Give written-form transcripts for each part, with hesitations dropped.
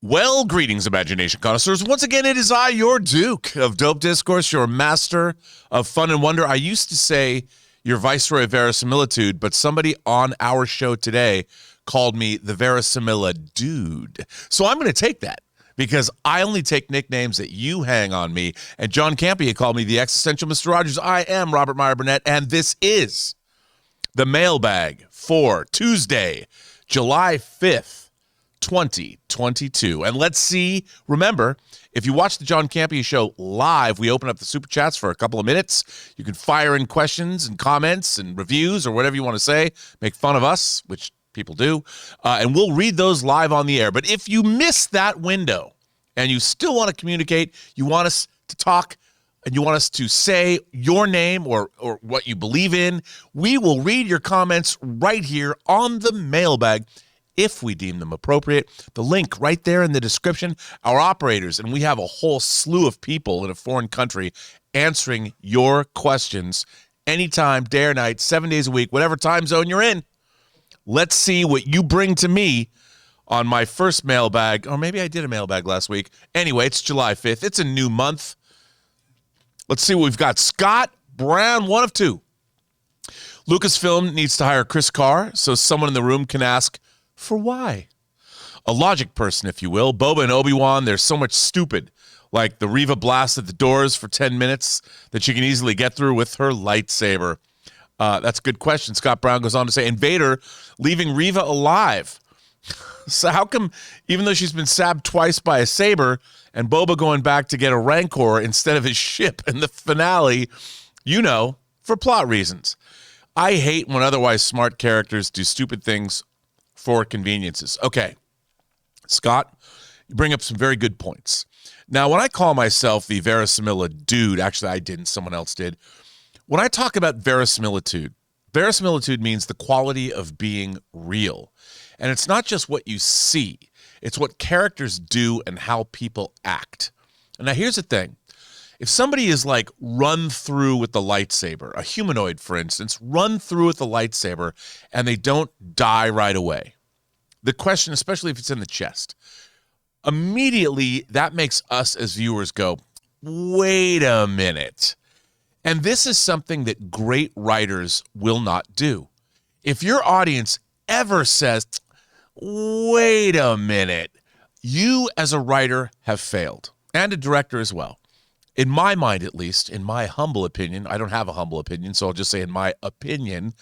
Well, greetings, imagination connoisseurs. Once again, it is I, your Duke of Dope Discourse, your master of fun and wonder. I used to say your viceroy of verisimilitude, but somebody on our show today called me the Thevarasamilla dude. So I'm going to take that because I only take nicknames that you hang on me. And John Campea called me the existential Mr. Rogers. I am Robert Meyer Burnett, and this is the Mailbag for Tuesday, July 5th. 2022. And let's see, remember, if you watch the John Campea Show live, we open up the super chats for a couple of minutes. You can fire in questions and comments and reviews or whatever you want to say, make fun of us, which people do, and we'll read those live on the air. But if you miss that window and you still want to communicate, you want us to talk, and you want us to say your name or what you believe in, we will read your comments right here on the Mailbag if we deem them appropriate. The link right there in the description. Our operators, and we have a whole slew of people in a foreign country answering your questions anytime, day or night, 7 days a week, whatever time zone you're in. Let's see what you bring to me on my first mailbag, or maybe I did a mailbag last week. Anyway, it's July 5th. It's a new month. Let's see what we've got. Scott Brown, one of two. Lucasfilm needs to hire Chris Carr so someone in the room can ask, for why? A logic person, if you will. Boba and Obi-Wan, there's so much stupid, like the Reva blast at the doors for 10 minutes that she can easily get through with her lightsaber. That's a good question. Scott Brown goes on to say, and Vader leaving Reva alive. So how come, even though she's been stabbed twice by a saber, and Boba going back to get a Rancor instead of his ship in the finale, you know, for plot reasons. I hate when otherwise smart characters do stupid things for conveniences. Okay, Scott, you bring up some very good points. Now, when I call myself the Thevarasamilla dude, actually I didn't, someone else did. When I talk about verisimilitude, verisimilitude means the quality of being real. And it's not just what you see, it's what characters do and how people act. And now here's the thing. If somebody is like run through with the lightsaber, a humanoid, for instance, run through with the lightsaber and they don't die right away, the question, especially if it's in the chest, immediately that makes us as viewers go, wait a minute. And this is something that great writers will not do. If your audience ever says, wait a minute, you as a writer have failed, and a director as well. In my mind, at least, in my humble opinion, I don't have a humble opinion, so I'll just say in my opinion,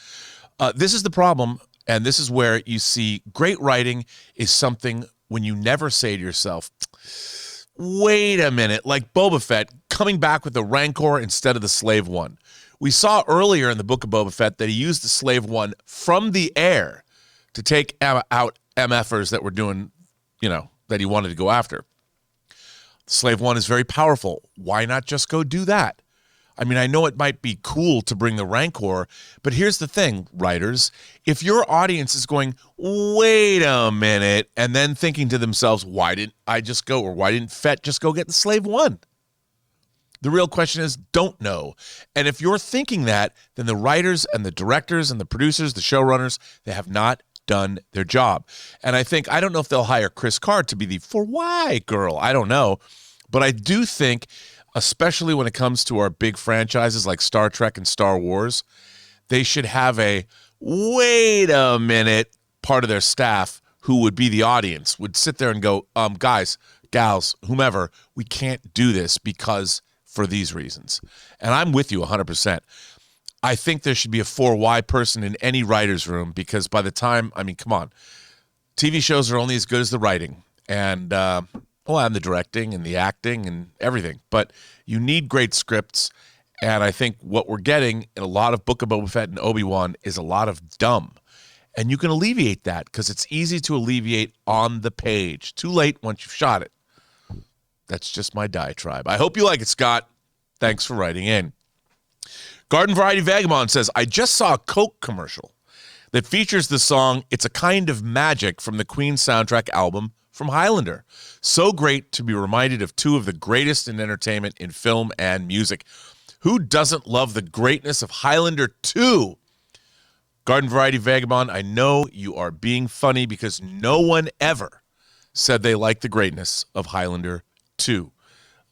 this is the problem. And this is where you see great writing is something when you never say to yourself, wait a minute, like Boba Fett coming back with the Rancor instead of the Slave One. We saw earlier in the book of Boba Fett that he used the Slave One from the air to take out MFers that were doing, that he wanted to go after. The Slave One is very powerful. Why not just go do that? I mean, I know it might be cool to bring the Rancor, but here's the thing, writers. If your audience is going, wait a minute, and then thinking to themselves, why didn't I just go, or why didn't Fett just go get the Slave One? The real question is, don't know. And if you're thinking that, then the writers and the directors and the producers, the showrunners, they have not done their job. And I don't know if they'll hire Chris Carr to be the for why girl. I don't know. But I do think, especially when it comes to our big franchises like Star Trek and Star Wars, they should have a wait a minute part of their staff who would be the audience, would sit there and go, guys, gals, whomever, we can't do this because for these reasons. And I'm with you 100%. I think there should be a 4Y person in any writer's room because by the time, come on, TV shows are only as good as the writing. And, and the directing and the acting and everything. But you need great scripts, and I think what we're getting in a lot of Book of Boba Fett and Obi-Wan is a lot of dumb. And you can alleviate that because it's easy to alleviate on the page. Too late once you've shot it. That's just my diatribe. I hope you like it, Scott. Thanks for writing in. Garden Variety Vagabond says, I just saw a Coke commercial that features the song It's a Kind of Magic from the Queen soundtrack album from Highlander. So great to be reminded of two of the greatest in entertainment in film and music. Who doesn't love the greatness of Highlander 2? Garden Variety Vagabond, I know you are being funny because no one ever said they liked the greatness of Highlander 2.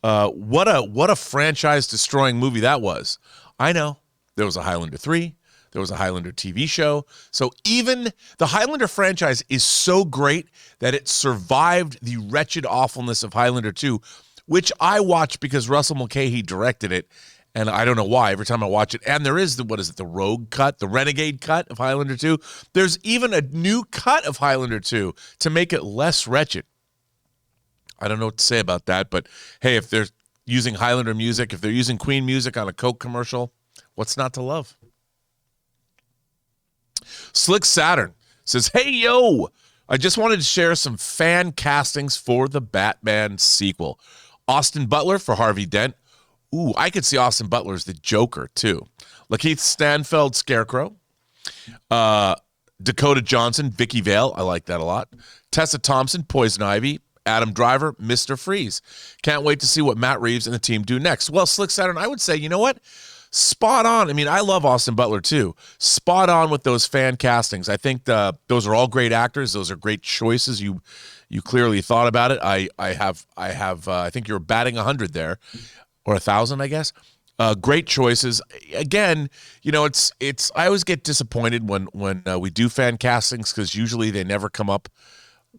What a franchise-destroying movie that was. I know. There was a Highlander 3. There was a Highlander TV show. So even the Highlander franchise is so great that it survived the wretched awfulness of Highlander 2, which I watched because Russell Mulcahy directed it, and I don't know why every time I watch it. And there is the Rogue cut, the Renegade cut of Highlander 2. There's even a new cut of Highlander 2 to make it less wretched. I don't know what to say about that, but hey, if they're using Highlander music, if they're using Queen music on a Coke commercial, what's not to love? Slick Saturn says, hey, yo, I just wanted to share some fan castings for the Batman sequel. Austin Butler for Harvey Dent. Ooh, I could see Austin Butler as the Joker, too. Lakeith Stanfield, Scarecrow. Dakota Johnson, Vicky Vale. I like that a lot. Tessa Thompson, Poison Ivy. Adam Driver, Mr. Freeze. Can't wait to see what Matt Reeves and the team do next. Well, Slick Saturn, I would say, you know what? Spot on. I mean, I love Austin Butler, too. Spot on with those fan castings. I think those are all great actors. Those are great choices. You clearly thought about it. I think you're batting 100 there, or 1,000, I guess. Great choices. Again, you know, it's. I always get disappointed when we do fan castings because usually they never come up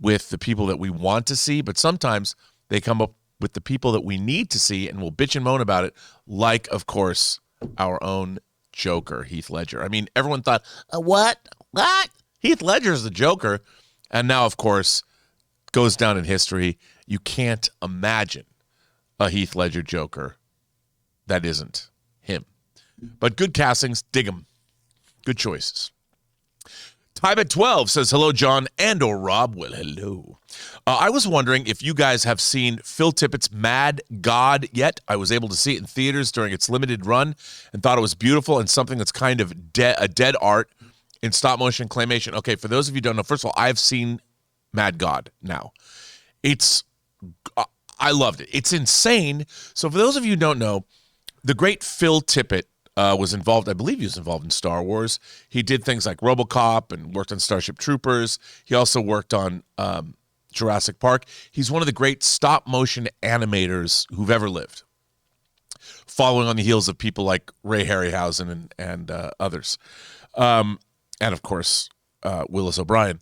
with the people that we want to see, but sometimes they come up with the people that we need to see, and we'll bitch and moan about it, like, of course, our own Joker, Heath Ledger. I mean, everyone thought, what? Heath Ledger's the Joker. And now, of course, goes down in history. You can't imagine a Heath Ledger Joker that isn't him. But good castings, dig them. Good choices. Time at 12 says, hello, John and or Rob. Well, hello. I was wondering if you guys have seen Phil Tippett's Mad God yet. I was able to see it in theaters during its limited run and thought it was beautiful and something that's kind of a dead art in stop-motion claymation. Okay, for those of you who don't know, first of all, I've seen Mad God now. I loved it. It's insane. So for those of you who don't know, the great Phil Tippett was involved, I believe he was involved in Star Wars. He did things like RoboCop and worked on Starship Troopers. He also worked on Jurassic Park. He's one of the great stop-motion animators who've ever lived, following on the heels of people like Ray Harryhausen and others. And, of course, Willis O'Brien.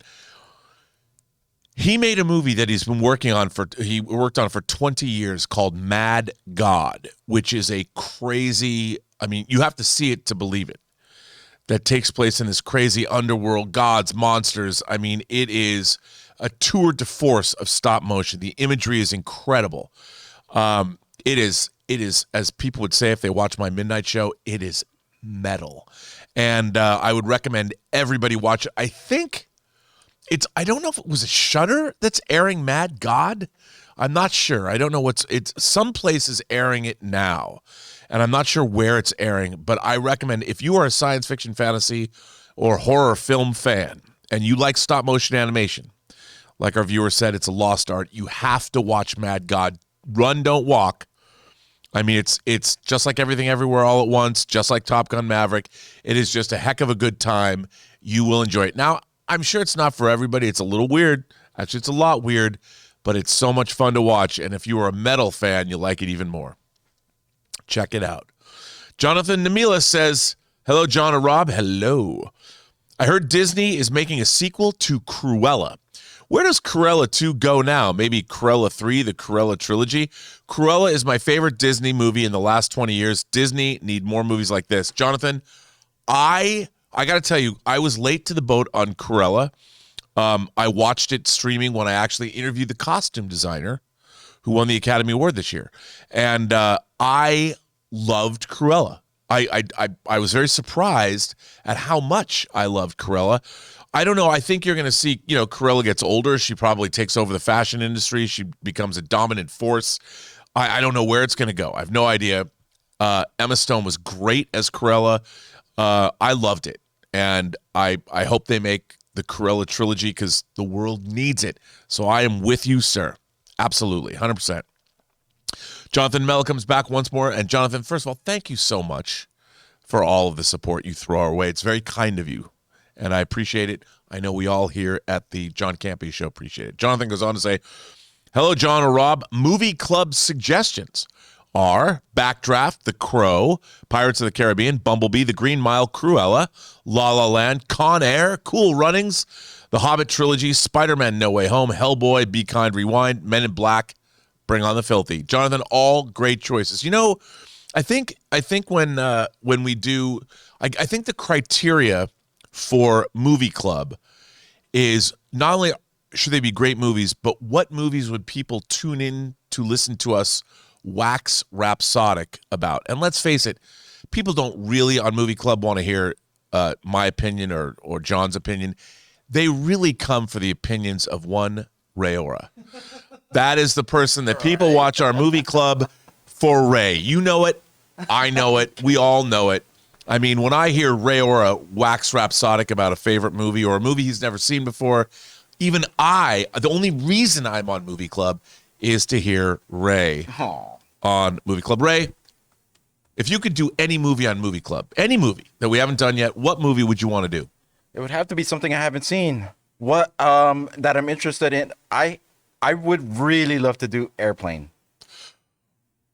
He made a movie that he's been working on he worked on for 20 years called Mad God, which is a crazy, I mean, you have to see it to believe it, that takes place in this crazy underworld, gods, monsters. I mean, it is a tour de force of stop motion. The imagery is incredible. It is, as people would say if they watch my midnight show, it is metal. And I would recommend everybody watch it. I think I don't know if it was a Shudder that's airing Mad God. I'm not sure. I don't know it's some places airing it now, and I'm not sure where it's airing, but I recommend if you are a science fiction, fantasy, or horror film fan, and you like stop motion animation, like our viewer said, it's a lost art. You have to watch Mad God. Run, don't walk. I mean, it's just like Everything Everywhere All at Once, just like Top Gun Maverick. It is just a heck of a good time. You will enjoy it. Now, I'm sure it's not for everybody. It's a little weird. Actually, it's a lot weird, but it's so much fun to watch. And if you are a metal fan, you'll like it even more. Check it out. Jonathan Namila says, hello, John and Rob. Hello. I heard Disney is making a sequel to Cruella. Where does Cruella 2 go now? Maybe Cruella 3, the Cruella trilogy? Cruella is my favorite Disney movie in the last 20 years. Disney need more movies like this. Jonathan, I got to tell you, I was late to the boat on Cruella. I watched it streaming when I actually interviewed the costume designer who won the Academy Award this year. And I loved Cruella. I was very surprised at how much I loved Cruella. I don't know. I think you're going to see, Cruella gets older. She probably takes over the fashion industry. She becomes a dominant force. I don't know where it's going to go. I have no idea. Emma Stone was great as Cruella. I loved it. And I hope they make the Cruella trilogy because the world needs it. So I am with you, sir. Absolutely. 100%. Jonathan Mell comes back once more. And Jonathan, first of all, thank you so much for all of the support you throw our way. It's very kind of you. And I appreciate it. I know we all here at the John Campea Show appreciate it. Jonathan goes on to say, hello, John or Rob. Movie club suggestions are Backdraft, The Crow, Pirates of the Caribbean, Bumblebee, The Green Mile, Cruella, La La Land, Con Air, Cool Runnings, The Hobbit Trilogy, Spider-Man No Way Home, Hellboy, Be Kind, Rewind, Men in Black, Bring on the Filthy. Jonathan, all great choices. You know, I think when we do, I think the criteria for movie club is not only should they be great movies, but what movies would people tune in to listen to us wax rhapsodic about? And let's face it, people don't really on Movie Club want to hear my opinion or John's opinion. They really come for the opinions of one Ray Ora. That is the person that people watch our Movie Club for. Ray. You know it. I know it. We all know it. I mean, when I hear Ray Ora wax rhapsodic about a favorite movie or a movie he's never seen before, even the only reason I'm on Movie Club is to hear Ray on Movie Club. Ray, if you could do any movie on Movie Club, any movie that we haven't done yet, what movie would you want to do? It would have to be something I haven't seen. What that I'm interested in. I would really love to do Airplane.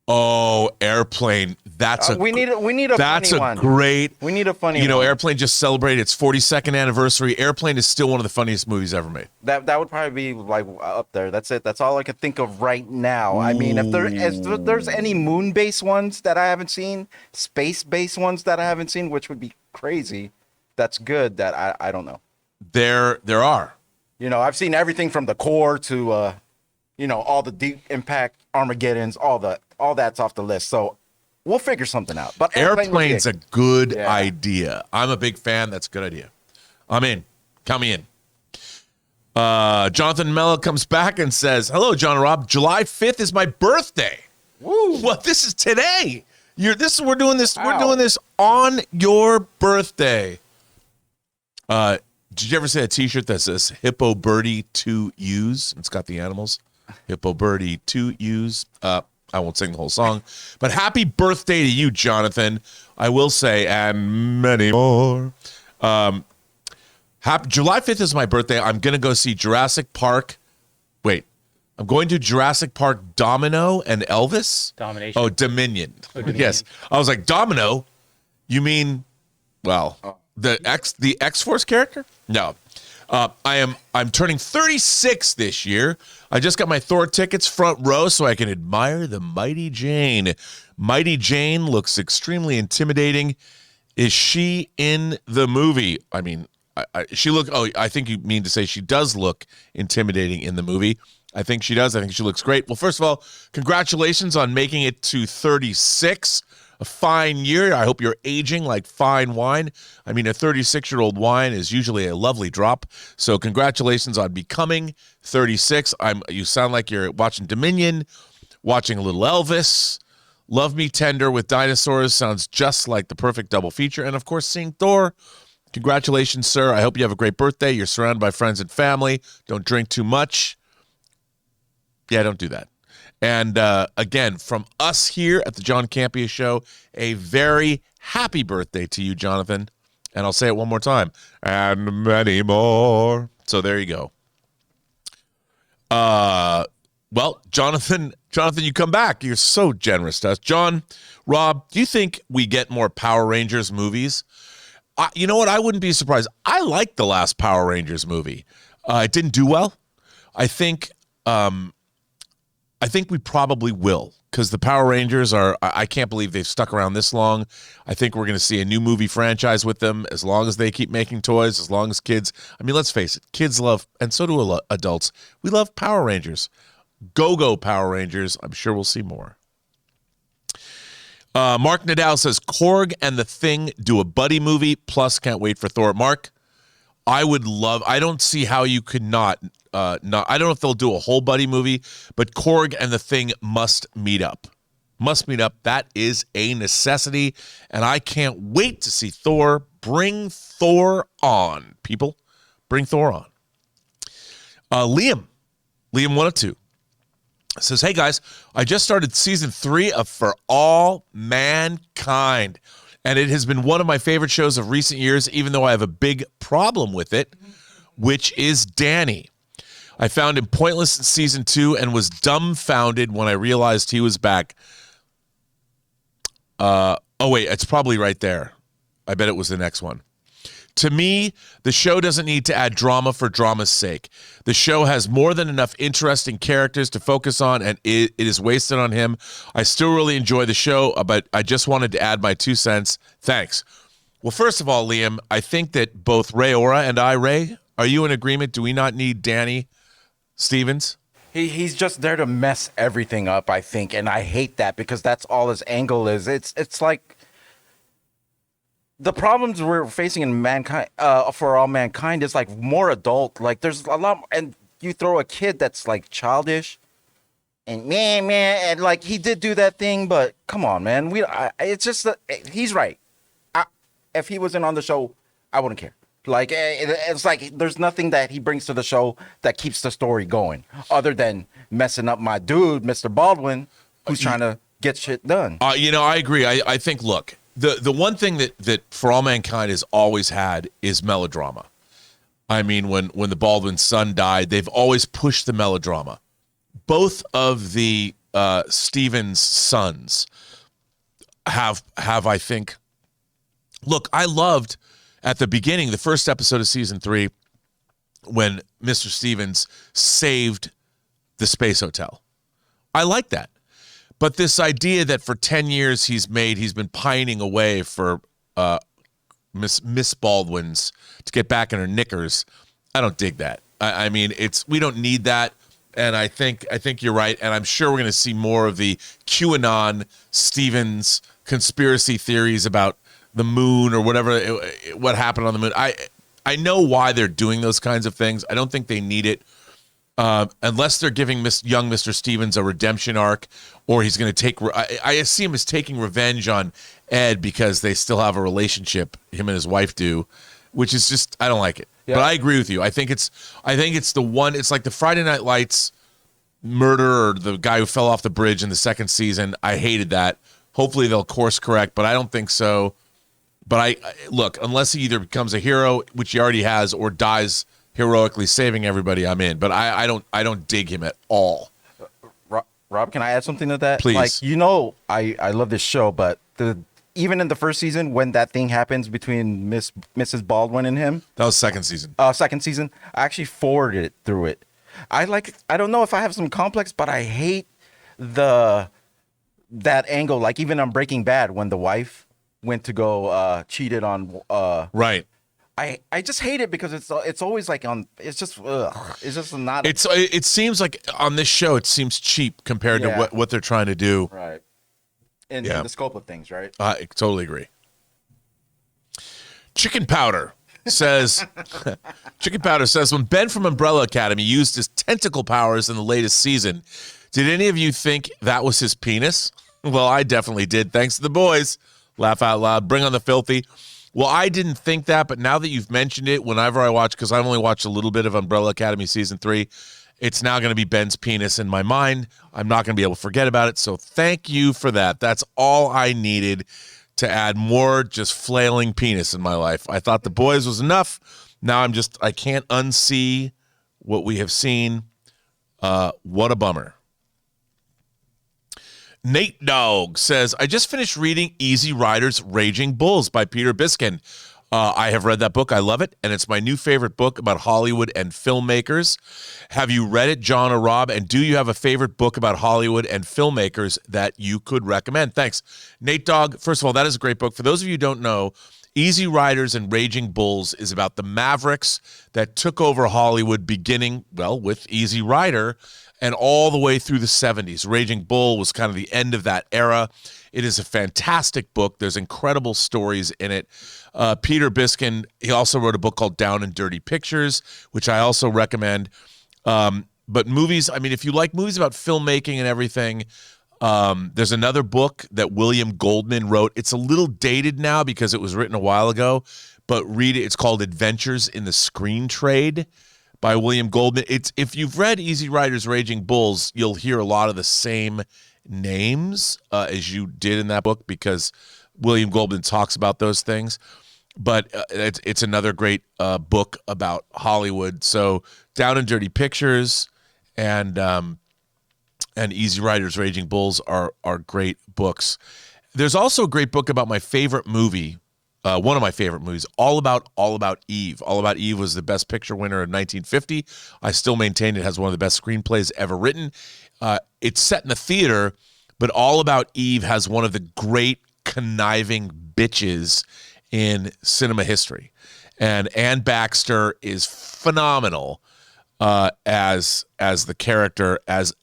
Oh, Airplane. That's we need a funny one. Great. We need a funny one. You know, Airplane just celebrated its 42nd anniversary. Airplane is still one of the funniest movies ever made. That would probably be like up there. That's it. That's all I can think of right now. Ooh. I mean, if there's any moon-based ones that I haven't seen, space-based ones that I haven't seen, which would be crazy, that's good that I don't know. There are. You know, I've seen everything from the Korg to all the Deep Impact Armageddons, all that's off the list. So we'll figure something out. But Airplane's a good idea. I'm a big fan. That's a good idea. I'm in. Count me in. Jonathan Mello comes back and says, hello, John and Rob. July 5th is my birthday. Woo. Well, this is today. We're doing this. Wow. We're doing this on your birthday. Did you ever see a T-shirt that says Hippo Birdie to use? It's got the animals. Hippo Birdie to use. I won't sing the whole song, but happy birthday to you, Jonathan. I will say, and many more. July 5th is my birthday. I'm going to go see Jurassic Park. Wait, I'm going to Jurassic Park Domino and Elvis? Domination. Oh, Dominion. Yes. I was like, Domino? You mean, well, the X-Force character? No. I'm turning 36 this year. I just got my Thor tickets front row so I can admire the Mighty Jane. Mighty Jane looks extremely intimidating. Is she in the movie? I mean, I think you mean to say she does look intimidating in the movie. I think she does. I think she looks great. Well, first of all, congratulations on making it to 36. A fine year. I hope you're aging like fine wine. I mean, a 36-year-old wine is usually a lovely drop. So congratulations on becoming 36. You sound like you're watching Dominion, watching a little Elvis. Love Me Tender with dinosaurs sounds just like the perfect double feature. And, of course, seeing Thor. Congratulations, sir. I hope you have a great birthday. You're surrounded by friends and family. Don't drink too much. Yeah, don't do that. And again, from us here at the John Campea Show, a very happy birthday to you, Jonathan. And I'll say it one more time. And many more. So there you go. Well, Jonathan, you come back. You're so generous to us. John, Rob, do you think we get more Power Rangers movies? You know what? I wouldn't be surprised. I liked the last Power Rangers movie. It didn't do well. I think we probably will, because the Power Rangers I can't believe they've stuck around this long. I think we're going to see a new movie franchise with them as long as they keep making toys, as long as kids. I mean, let's face it, kids love, and so do adults. We love Power Rangers. Go Power Rangers. I'm sure we'll see more. Mark Nadal says, Korg and The Thing do a buddy movie, plus can't wait for Thor. Mark, I don't see how you could not. I don't know if they'll do a whole buddy movie, but Korg and The Thing must meet up. That is a necessity, and I can't wait to see Thor. Bring Thor on, people. Bring Thor on. Liam 102 says, hey guys, I just started season 3 of For All Mankind, and it has been one of my favorite shows of recent years, even though I have a big problem with it. which is Danny. I found him pointless in season 2 and was dumbfounded when I realized he was back. Oh, wait, it's probably right there. I bet it was the next one. To me, the show doesn't need to add drama for drama's sake. The show has more than enough interesting characters to focus on, and it is wasted on him. I still really enjoy the show, but I just wanted to add my 2 cents. Thanks. Well, first of all, Liam, I think that both Ray Ora and Ray, are you in agreement? Do we not need Danny Stevens? He's just there to mess everything up, I think, and I hate that because that's all his angle is. It's like the problems we're facing in mankind, for all mankind, is like more adult. Like there's a lot, and you throw a kid that's like childish, and man, and like he did do that thing, but come on, man, it's just that he's right. If he wasn't on the show, I wouldn't care. Like it's like there's nothing that he brings to the show that keeps the story going, other than messing up my dude, Mr. Baldwin, who's trying to get shit done. I agree. I think, look, the one thing that For All Mankind has always had is melodrama. I mean, when the Baldwin son died, they've always pushed the melodrama. Both of the Stevens sons have I think. Look, I loved at the beginning, the first episode of season 3, when Mr. Stevens saved the space hotel. I like that. But this idea that for 10 years he's been pining away for Miss Baldwin's to get back in her knickers, I don't dig that. I mean, we don't need that. And I think you're right. And I'm sure we're going to see more of the QAnon Stevens conspiracy theories about the moon or whatever, what happened on the moon. I know why they're doing those kinds of things. I don't think they need it. Unless they're giving young Mr. Stevens a redemption arc, or he's going to take. I see him as taking revenge on Ed because they still have a relationship. Him and his wife do, which is just, I don't like it. Yeah. But I agree with you. I think it's the one. It's like the Friday Night Lights murder, or the guy who fell off the bridge in the second season. I hated that. Hopefully they'll course correct, but I don't think so. But look, unless he either becomes a hero, which he already has, or dies heroically saving everybody, I'm in. But I don't dig him at all. Rob, can I add something to that? Please. Like, I love this show, but even in the first season, when that thing happens between Mrs. Baldwin and him, that was second season. Second season, I actually forwarded it through it. I don't know if I have some complex, but I hate that angle. Like even on Breaking Bad, when the wife went to go cheated on. Right. I just hate it because it's always like it's just not. It seems like on this show it seems cheap compared to what they're trying to do. Right. In the scope of things, right? I totally agree. Chicken Powder says when Ben from Umbrella Academy used his tentacle powers in the latest season, did any of you think that was his penis? Well, I definitely did. Thanks to the boys. Laugh out loud. Bring on the filthy. Well, I didn't think that, but now that you've mentioned it, whenever I watch, because I've only watched a little bit of Umbrella Academy season 3, it's now going to be Ben's penis in my mind. I'm not going to be able to forget about it, so thank you for that. That's all I needed to add more just flailing penis in my life. I thought The Boys was enough. Now I can't unsee what we have seen. What a bummer. Nate Dogg says, I just finished reading Easy Rider's Raging Bulls by Peter Biskin. I have read that book. I love it. And it's my new favorite book about Hollywood and filmmakers. Have you read it, John or Rob? And do you have a favorite book about Hollywood and filmmakers that you could recommend? Thanks. Nate Dogg, first of all, that is a great book. For those of you who don't know, Easy Riders and Raging Bulls is about the Mavericks that took over Hollywood beginning, with Easy Rider and all the way through the 70s. Raging Bull was kind of the end of that era. It is a fantastic book. There's incredible stories in it. Peter Biskin, he also wrote a book called Down and Dirty Pictures, which I also recommend. But movies, I mean, if you like movies about filmmaking and everything, there's another book that William Goldman wrote. It's a little dated now because it was written a while ago, but read it. It's called Adventures in the Screen Trade by William Goldman. If you've read Easy Riders, Raging Bulls, you'll hear a lot of the same names as you did in that book because William Goldman talks about those things. but it's another great book about Hollywood. So Down and Dirty Pictures and Easy Riders, Raging Bulls are great books. There's also a great book about my favorite movie, one of my favorite movies, All About Eve. All About Eve was the Best Picture winner in 1950. I still maintain it has one of the best screenplays ever written. It's set in a theater, but All About Eve has one of the great conniving bitches in cinema history. And Anne Baxter is phenomenal as the character, as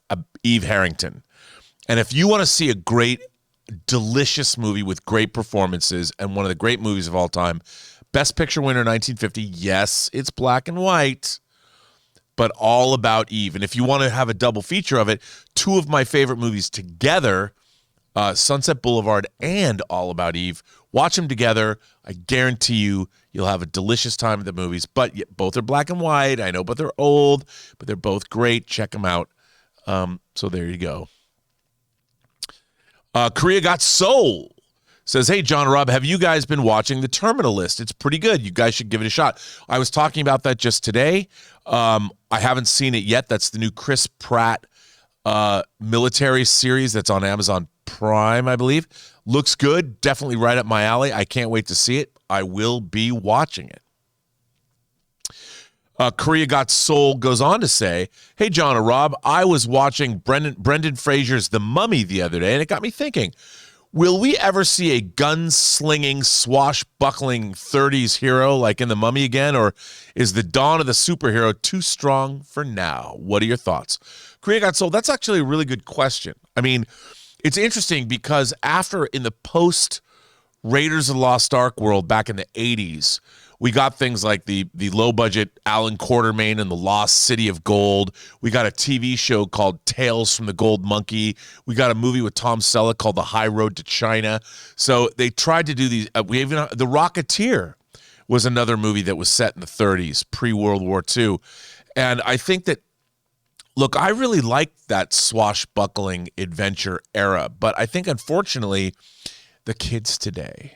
Eve Harrington. And if you want to see a great, delicious movie with great performances and one of the great movies of all time, Best Picture winner 1950, yes, it's black and white, but All About Eve. And if you want to have a double feature of it, two of my favorite movies together, Sunset Boulevard and All About Eve, watch them together. I guarantee you'll have a delicious time at the movies, but both are black and white. I know, but they're old, but they're both great. Check them out. So there you go. Korea Got Soul says, hey, John Rob, have you guys been watching The Terminal List? It's pretty good. You guys should give it a shot. I was talking about that just today. I haven't seen it yet. That's the new Chris Pratt military series that's on Amazon Prime, I believe. Looks good. Definitely right up my alley. I can't wait to see it. I will be watching it. Korea Got Soul goes on to say, hey, John or Rob, I was watching Brendan Fraser's The Mummy the other day, and it got me thinking, will we ever see a gun-slinging, swashbuckling 30s hero like in The Mummy again, or is the dawn of the superhero too strong for now? What are your thoughts? Korea Got Soul, that's actually a really good question. I mean, it's interesting because after in the post Raiders of the Lost Ark world back in the 80s, we got things like the low-budget Alan Quartermain and the Lost City of Gold. We got a TV show called Tales from the Gold Monkey. We got a movie with Tom Selleck called The High Road to China. So they tried to do these. We even The Rocketeer was another movie that was set in the 30s, pre-World War II. And I think that, look, I really liked that swashbuckling adventure era, but I think, unfortunately, the kids today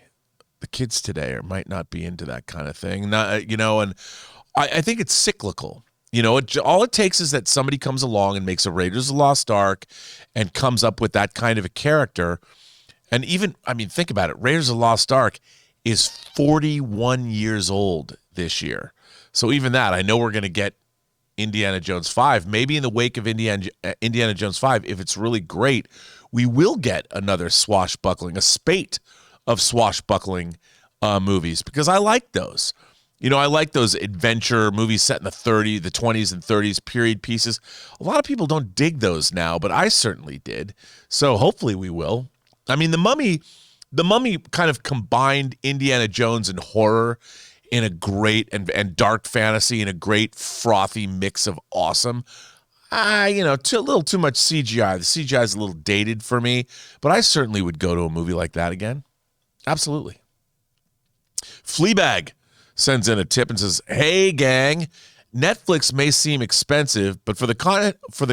might not be into that kind of thing. And I think it's cyclical. All it takes is that somebody comes along and makes a Raiders of the Lost Ark and comes up with that kind of a character. And even, think about it. Raiders of the Lost Ark is 41 years old this year. So even that, I know we're going to get Indiana Jones 5. Maybe in the wake of Indiana Jones 5, if it's really great, we will get another swashbuckling, a spate of swashbuckling movies, because I like those. I like those adventure movies set in the 20s and 30s period pieces. A lot of people don't dig those now, but I certainly did. So hopefully we will. The Mummy kind of combined Indiana Jones and horror in a great and dark fantasy in a great frothy mix of awesome. A little too much CGI. The CGI is a little dated for me, but I certainly would go to a movie like that again. Absolutely. Fleabag sends in a tip and says, hey, gang, Netflix may seem expensive, but for the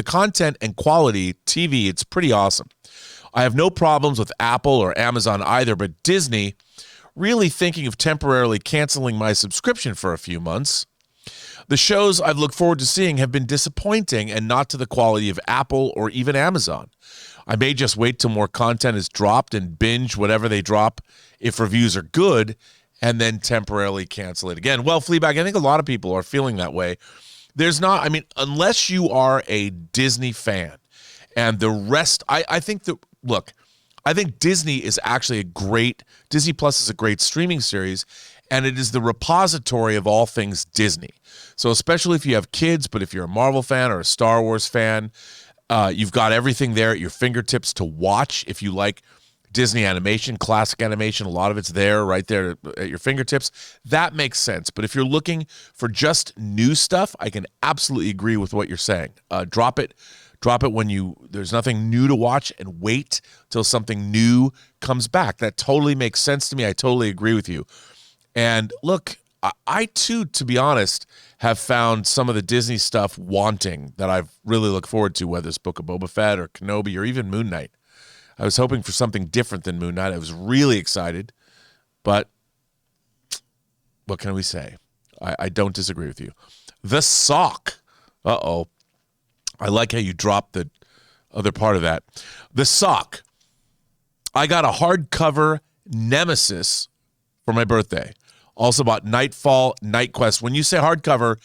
content and quality TV, it's pretty awesome. I have no problems with Apple or Amazon either, but Disney, really thinking of temporarily canceling my subscription for a few months. The shows I've looked forward to seeing have been disappointing and not to the quality of Apple or even Amazon. I may just wait till more content is dropped and binge whatever they drop if reviews are good, and then temporarily cancel it again. Well, Fleabag, I think a lot of people are feeling that way. Unless you are a Disney fan and the rest, I think Disney is actually Disney Plus is a great streaming series, and it is the repository of all things Disney. So especially if you have kids, but if you're a Marvel fan or a Star Wars fan, you've got everything there at your fingertips to watch. If you like Disney animation, classic animation, a lot of it's there, right there at your fingertips. That makes sense. But if you're looking for just new stuff, I can absolutely agree with what you're saying. Drop it when there's nothing new to watch, and wait till something new comes back. That totally makes sense to me. I totally agree with you. And look, I too, to be honest, have found some of the Disney stuff wanting that I've really looked forward to, whether it's Book of Boba Fett or Kenobi or even Moon Knight. I was hoping for something different than Moon Knight. I was really excited, but what can we say? I don't disagree with you. The Sock. Uh-oh. I like how you dropped the other part of that. The Sock. I got a hardcover Nemesis for my birthday. Also bought Nightfall, Night Quest. When you say hardcover,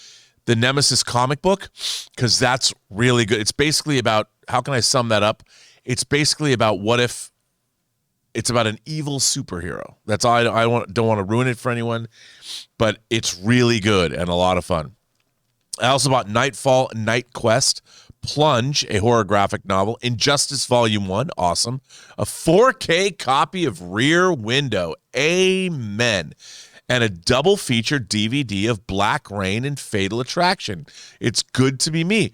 the Nemesis comic book, because that's really good. It's basically about, how can I sum that up? It's basically about what if it's about an evil superhero. That's all. I don't want to ruin it for anyone, but it's really good and a lot of fun. I also bought Nightfall, Night Quest, Plunge, a horror graphic novel, Injustice Volume 1, awesome, a 4K copy of Rear Window, amen, and a double feature DVD of Black Rain and Fatal Attraction. It's good to be me.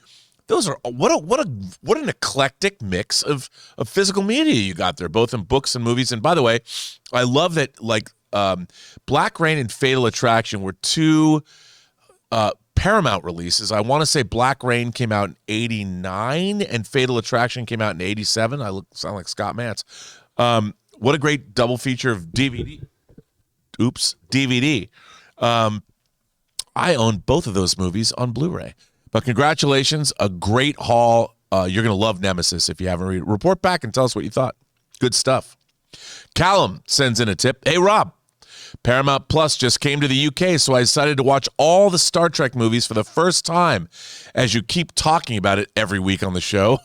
Those are what an eclectic mix of physical media you got there, both in books and movies. And by the way, I love that Black Rain and Fatal Attraction were two Paramount releases. I want to say Black Rain came out in 89 and Fatal Attraction came out in 87. Sound like Scott Mantz. What a great double feature of DVD. DVD. I own both of those movies on Blu-ray. But congratulations, a great haul. You're going to love Nemesis if you haven't read it. Report back and tell us what you thought. Good stuff. Callum sends in a tip. Hey, Rob, Paramount Plus just came to the UK, so I decided to watch all the Star Trek movies for the first time, as you keep talking about it every week on the show.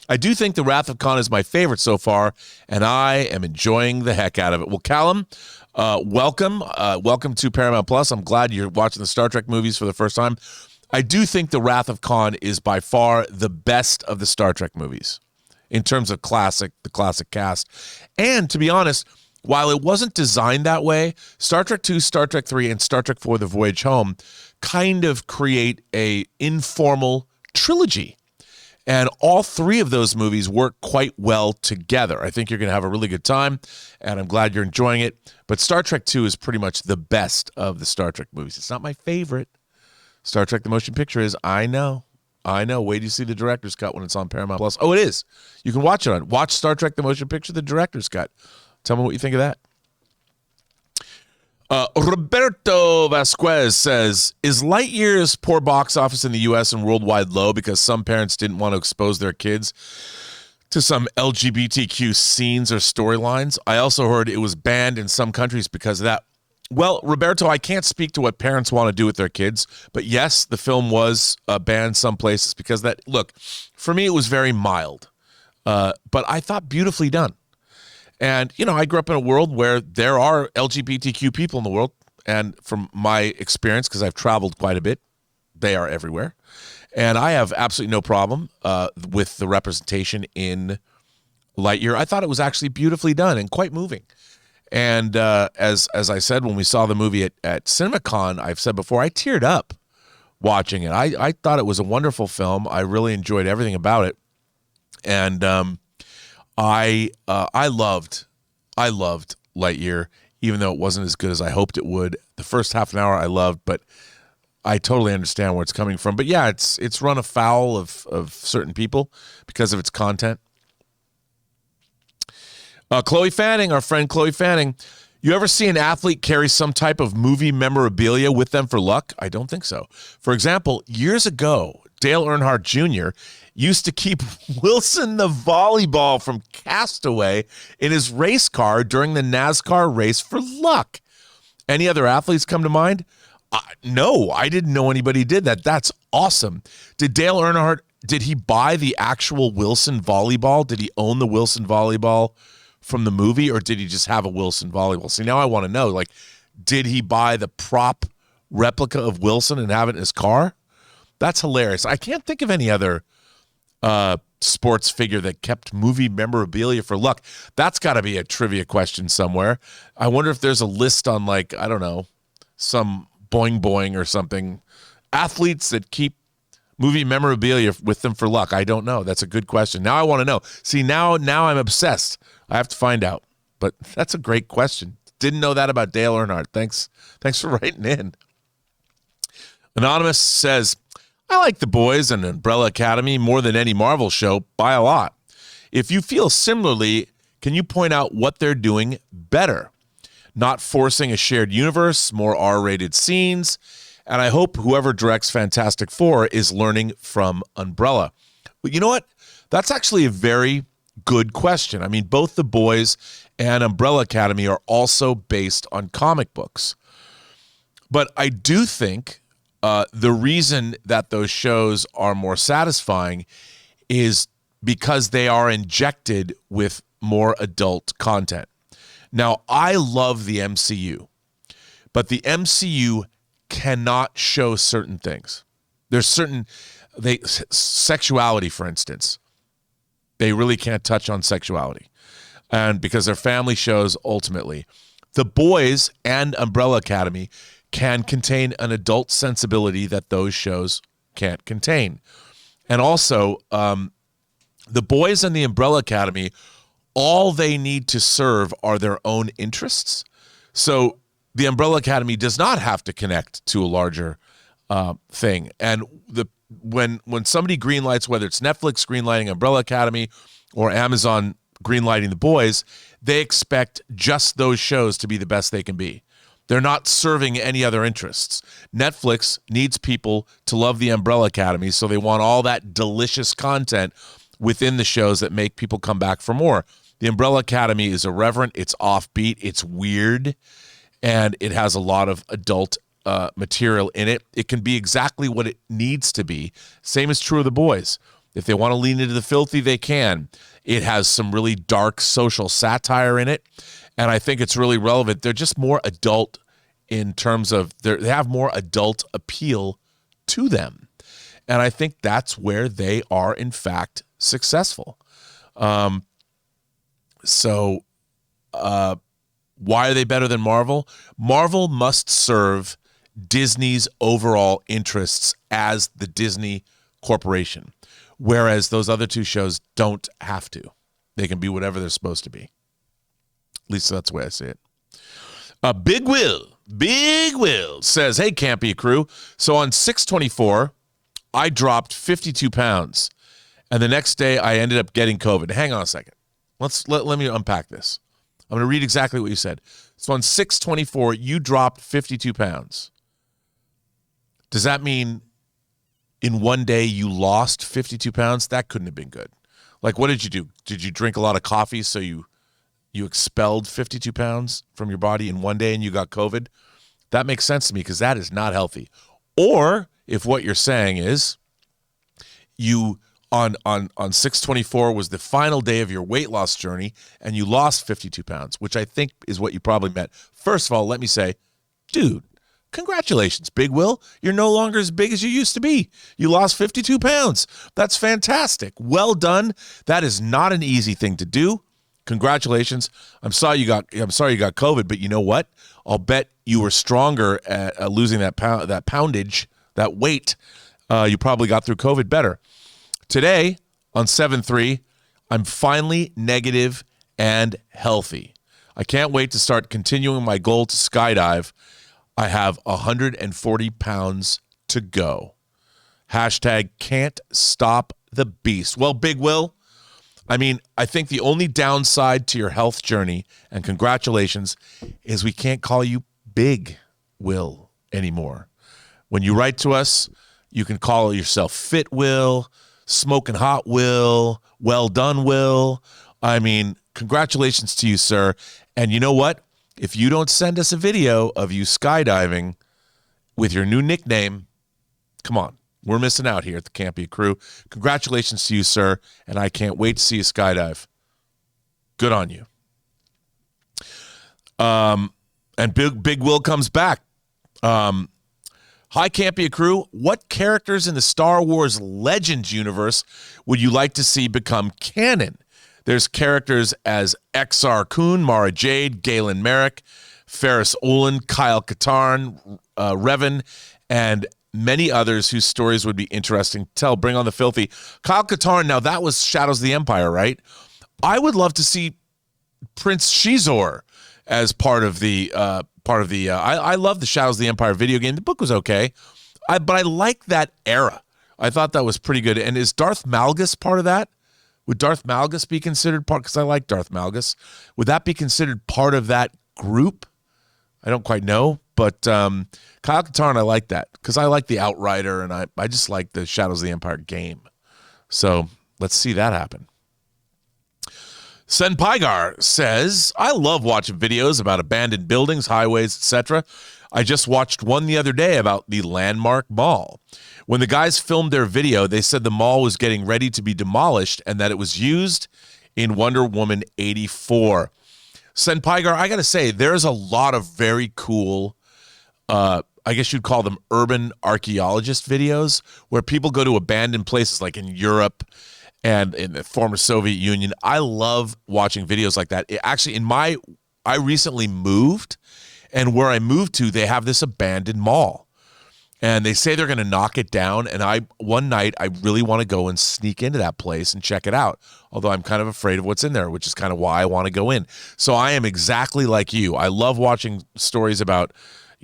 I do think The Wrath of Khan is my favorite so far, and I am enjoying the heck out of it. Well, Callum, welcome. Welcome to Paramount Plus. I'm glad you're watching the Star Trek movies for the first time. I do think The Wrath of Khan is by far the best of the Star Trek movies in terms of the classic cast. And to be honest, while it wasn't designed that way, Star Trek II, Star Trek III, and Star Trek IV, The Voyage Home kind of create a informal trilogy. And all three of those movies work quite well together. I think you're going to have a really good time, and I'm glad you're enjoying it. But Star Trek II is pretty much the best of the Star Trek movies. It's not my favorite. Star Trek The Motion Picture is. I know. Wait till you see the director's cut when it's on Paramount Plus. Oh, it is. You can watch it on. Watch Star Trek The Motion Picture, the director's cut. Tell me what you think of that. Roberto Vasquez says, is Lightyear's poor box office in the U.S. and worldwide low because some parents didn't want to expose their kids to some LGBTQ scenes or storylines? I also heard it was banned in some countries because of that. Well, Roberto, I can't speak to what parents want to do with their kids, but yes, the film was banned some places because that. Look, for me, it was very mild, but I thought beautifully done. And, I grew up in a world where there are LGBTQ people in the world. And from my experience, because I've traveled quite a bit, they are everywhere. And I have absolutely no problem with the representation in Lightyear. I thought it was actually beautifully done and quite moving. And as I said, when we saw the movie at CinemaCon, I've said before, I teared up watching it. I thought it was a wonderful film. I really enjoyed everything about it. And I loved Lightyear, even though it wasn't as good as I hoped it would. The first half an hour I loved, but I totally understand where it's coming from. But yeah, it's run afoul of certain people because of its content. Chloe Fanning, our friend Chloe Fanning, you ever see an athlete carry some type of movie memorabilia with them for luck? I don't think so. For example, years ago, Dale Earnhardt Jr. used to keep Wilson the volleyball from Castaway in his race car during the NASCAR race for luck. Any other athletes come to mind? No, I didn't know anybody did that. That's awesome. Did Dale Earnhardt, did he buy the actual Wilson volleyball? Did he own the Wilson volleyball from the movie, or did he just have a Wilson volleyball? See, now I want to know, did he buy the prop replica of Wilson and have it in his car? That's hilarious. I can't think of any other sports figure that kept movie memorabilia for luck. That's got to be a trivia question somewhere. I wonder if there's a list on, I don't know, some Boing Boing or something. Athletes that keep movie memorabilia with them for luck. I don't know. That's a good question. Now I want to know. See, now I'm obsessed. I have to find out. But that's a great question. Didn't know that about Dale Earnhardt. Thanks for writing in. Anonymous says, I like The Boys and Umbrella Academy more than any Marvel show by a lot. If you feel similarly, can you point out what they're doing better? not forcing a shared universe, more R-rated scenes, and I hope whoever directs Fantastic Four is learning from Umbrella. But you know what? That's actually a very good question. I mean, both The Boys and Umbrella Academy are also based on comic books. But I do think the reason that those shows are more satisfying is because they are injected with more adult content. Now, I love the MCU, but the MCU cannot show certain things. There's certain sexuality, for instance. They really can't touch on sexuality, and because they're family shows ultimately. The Boys and Umbrella Academy can contain an adult sensibility that those shows can't contain. And also, The Boys and the Umbrella Academy, all they need to serve are their own interests. So the Umbrella Academy does not have to connect to a larger thing. And when somebody greenlights, whether it's Netflix greenlighting Umbrella Academy or Amazon greenlighting The Boys, they expect just those shows to be the best they can be. They're not serving any other interests. Netflix needs people to love the Umbrella Academy, so they want all that delicious content within the shows that make people come back for more. The Umbrella Academy is irreverent, it's offbeat, it's weird, and it has a lot of adult material in it. It can be exactly what it needs to be. Same is true of The Boys. If they want to lean into the filthy, they can. It has some really dark social satire in it, and I think it's really relevant. They're just more adult in terms of they have more adult appeal to them, and I think that's where they are, in fact, successful. So why are they better than Marvel? Marvel must serve Disney's overall interests as the Disney Corporation, whereas those other two shows don't have to. They can be whatever they're supposed to be. At least that's the way I see it. Big Will says, hey, Campea crew. So on 6/24, I dropped 52 pounds, and the next day I ended up getting COVID. Hang on a second. Let me unpack this. I'm going to read exactly what you said. So on 6/24, you dropped 52 pounds. Does that mean in one day you lost 52 pounds? That couldn't have been good. Like, what did you do? Did you drink a lot of coffee so you expelled 52 pounds from your body in one day and you got COVID? That makes sense to me because that is not healthy. Or if what you're saying is you on 6/24 was the final day of your weight loss journey and you lost 52 pounds, which I think is what you probably meant. First of all, let me say, dude, congratulations, Big Will. You're no longer as big as you used to be. You lost 52 pounds. That's fantastic. Well done. That is not an easy thing to do. Congratulations. I'm sorry you got COVID, but you know what? I'll bet you were stronger at losing that poundage, that weight. You probably got through COVID better. Today, on 7/3, I'm finally negative and healthy. I can't wait to start continuing my goal to skydive. I have 140 pounds to go. Hashtag can't stop the beast. Well, Big Will, I mean, I think the only downside to your health journey, and congratulations, is we can't call you Big Will anymore. When you write to us, you can call yourself Fit Will, Smoking Hot Will, Well Done Will. I mean, congratulations to you, sir. And you know what? If you don't send us a video of you skydiving with your new nickname, come on. We're missing out here at the Campea crew. Congratulations to you, sir, and I can't wait to see you skydive. Good on you. And Big Will comes back. Hi, Campea crew. What characters in the Star Wars Legends universe would you like to see become canon? There's characters as Exar Kun, Mara Jade, Galen Merrick, Ferris Olin, Kyle Katarn, Revan, and many others whose stories would be interesting to tell. Bring on the filthy. Kyle Katarn, now that was Shadows of the Empire, right? I would love to see Prince Shizor as part of the I love the Shadows of the Empire video game. The book was okay, but I like that era. I thought that was pretty good. And is Darth Malgus part of that? Would Darth Malgus be considered part? Because I like Darth Malgus. Would that be considered part of that group? I don't quite know, but Kyle Katarn, I like that because I like the Outrider, and I just like the Shadows of the Empire game. So let's see that happen. Senpaigar says, I love watching videos about abandoned buildings, highways, etc. I just watched one the other day about the Landmark Mall. When the guys filmed their video, they said the mall was getting ready to be demolished and that it was used in Wonder Woman 84. Senpaigar, I got to say, there's a lot of very cool, I guess you'd call them urban archaeologist videos, where people go to abandoned places like in Europe and in the former Soviet Union. I love watching videos like that. I recently moved, and where I moved to, they have this abandoned mall. And they say they're going to knock it down, and one night I really want to go and sneak into that place and check it out, although I'm kind of afraid of what's in there, which is kind of why I want to go in. So I am exactly like you. I love watching stories about,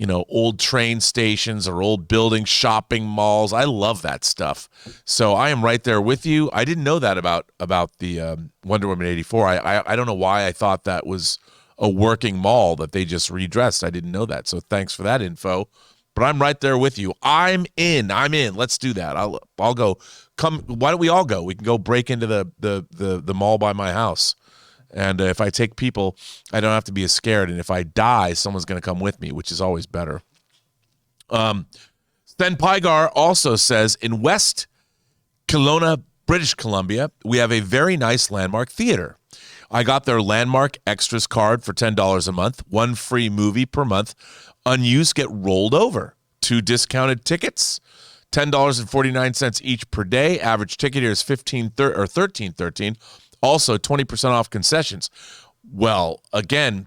old train stations or old buildings, shopping malls. I love that stuff. So I am right there with you. I didn't know that about the Wonder Woman 84. I don't know why I thought that was a working mall that they just redressed. I didn't know that. So thanks for that info. But I'm right there with you. I'm in. Let's do that. I'll go. Come. Why don't we all go? We can go break into the mall by my house. And if I take people, I don't have to be as scared. And if I die, someone's going to come with me, which is always better. Senpaigar also says, in West Kelowna, British Columbia, we have a very nice Landmark theater. I got their Landmark Extras card for $10 a month, one free movie per month. Unused get rolled over. 2 discounted tickets, $10.49 each per day. Average ticket here is $13.13. Also, 20% off concessions. Well, again,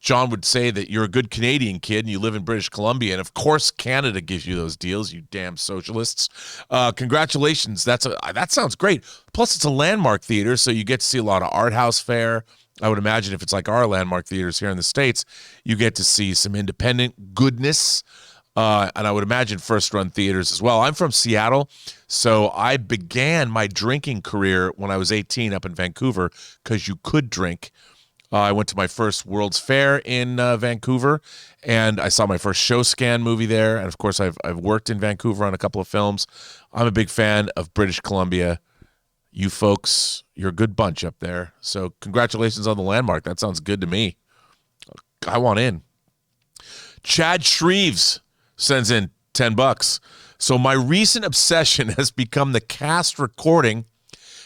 John would say that you're a good Canadian kid and you live in British Columbia, and of course Canada gives you those deals, you damn socialists. Congratulations. That sounds great. Plus, it's a Landmark theater, so you get to see a lot of art house fare. I would imagine if it's like our Landmark theaters here in the States, you get to see some independent goodness. And I would imagine first-run theaters as well. I'm from Seattle, so I began my drinking career when I was 18 up in Vancouver because you could drink. I went to my first World's Fair in Vancouver, and I saw my first show scan movie there. And, of course, I've worked in Vancouver on a couple of films. I'm a big fan of British Columbia. You folks, you're a good bunch up there. So congratulations on the Landmark. That sounds good to me. I want in. Chad Shreves sends in $10. So my recent obsession has become the cast recording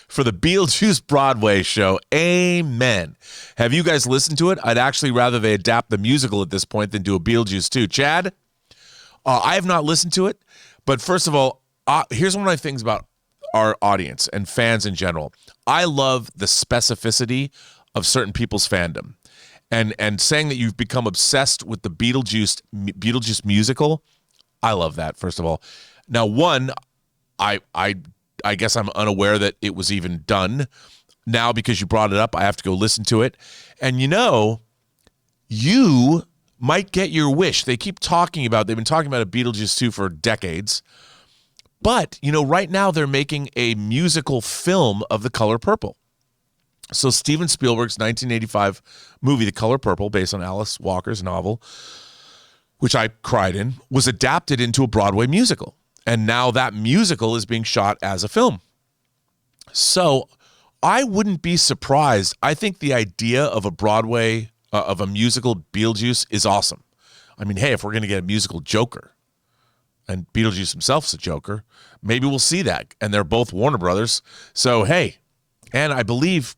for the Beetlejuice Broadway show. Amen. Have you guys listened to it? I'd actually rather they adapt the musical at this point than do a Beetlejuice 2. Chad, I have not listened to it, but first of all, here's one of my things about our audience and fans in general. I love the specificity of certain people's fandom. And saying that you've become obsessed with the Beetlejuice musical, I love that, first of all. Now, one, I guess I'm unaware that it was even done. Now, because you brought it up, I have to go listen to it. And you might get your wish. They've been talking about a Beetlejuice 2 for decades. But, right now they're making a musical film of The Color Purple. So Steven Spielberg's 1985 movie, The Color Purple, based on Alice Walker's novel, which I cried in, was adapted into a Broadway musical. And now that musical is being shot as a film. So I wouldn't be surprised. I think the idea of a Broadway, of a musical Beetlejuice is awesome. I mean, hey, if we're going to get a musical Joker, and Beetlejuice himself's a Joker, maybe we'll see that. And they're both Warner Brothers. So, hey, and I believe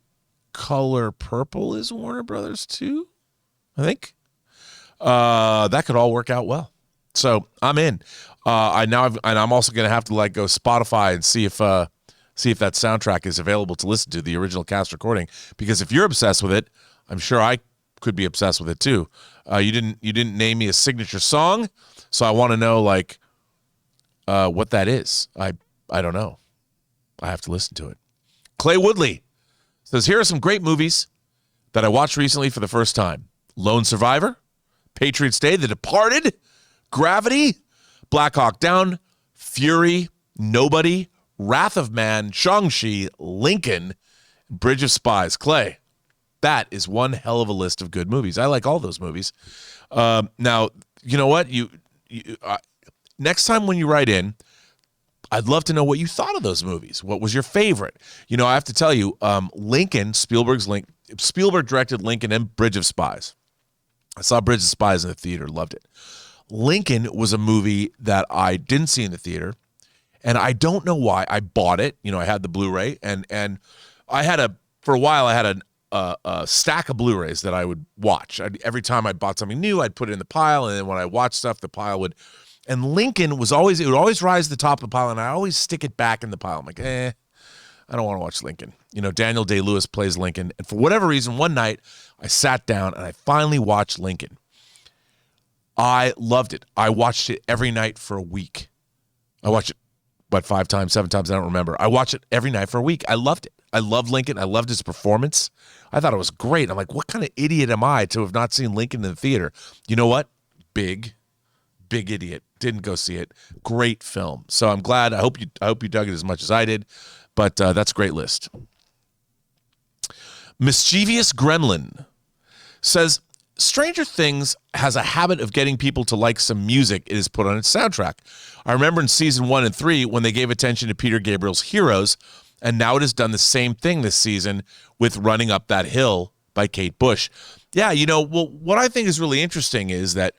Color Purple is Warner Brothers too, I think. That could all work out well. So I'm in. I'm also going to have to go Spotify and see if that soundtrack is available to listen to, the original cast recording, because if you're obsessed with it, I'm sure I could be obsessed with it too. You didn't name me a signature song, so I want to know what that is. I don't know. I have to listen to it. Clay Woodley says, here are some great movies that I watched recently for the first time. Lone Survivor, Patriots Day, The Departed, Gravity, Black Hawk Down, Fury, Nobody, Wrath of Man, Shang-Chi, Lincoln, Bridge of Spies. Clay, that is one hell of a list of good movies. I like all those movies. Now, you know what? Next time when you write in, I'd love to know what you thought of those movies. What was your favorite? You know, I have to tell you, Lincoln, Spielberg directed Lincoln and Bridge of Spies. I saw Bridge of Spies in the theater, loved it. Lincoln was a movie that I didn't see in the theater, and I don't know why. I bought it. You know, I had the Blu-ray, and I had for a while, I had a stack of Blu-rays that I would watch. Every time I bought something new, I'd put it in the pile, and then when I watched stuff, the pile would... And Lincoln would always rise to the top of the pile, and I always stick it back in the pile. I'm like, I don't want to watch Lincoln. You know, Daniel Day-Lewis plays Lincoln. And for whatever reason, one night, I sat down, and I finally watched Lincoln. I loved it. I watched it every night for a week. I watched it, 5 times, 7 times, I don't remember. I watched it every night for a week. I loved it. I loved Lincoln. I loved his performance. I thought it was great. I'm like, what kind of idiot am I to have not seen Lincoln in the theater? You know what? Big idiot. Didn't go see it. Great film. So I'm glad. I hope you dug it as much as I did. But that's a great list. Mischievous Gremlin says, Stranger Things has a habit of getting people to like some music it has put on its soundtrack. I remember in season 1 and 3 when they gave attention to Peter Gabriel's Heroes, and now it has done the same thing this season with Running Up That Hill by Kate Bush. Yeah, you know, well, what I think is really interesting is that